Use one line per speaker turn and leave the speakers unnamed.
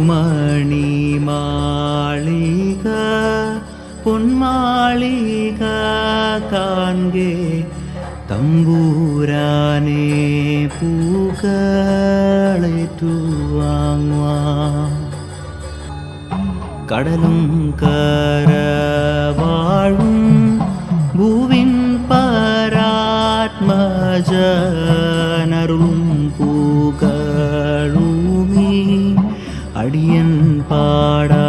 മണിമാളിക പൊന്മാളിക കാൺകെ തമ്പൂരാനെ പൂക്കളേറ്റുവാങ്ങുവാൻ കടലും കരവാഴും ഭൂവിൻ പരാത്മജനരുളും പൂക്കളുമീ അടിയൻ പാടാ.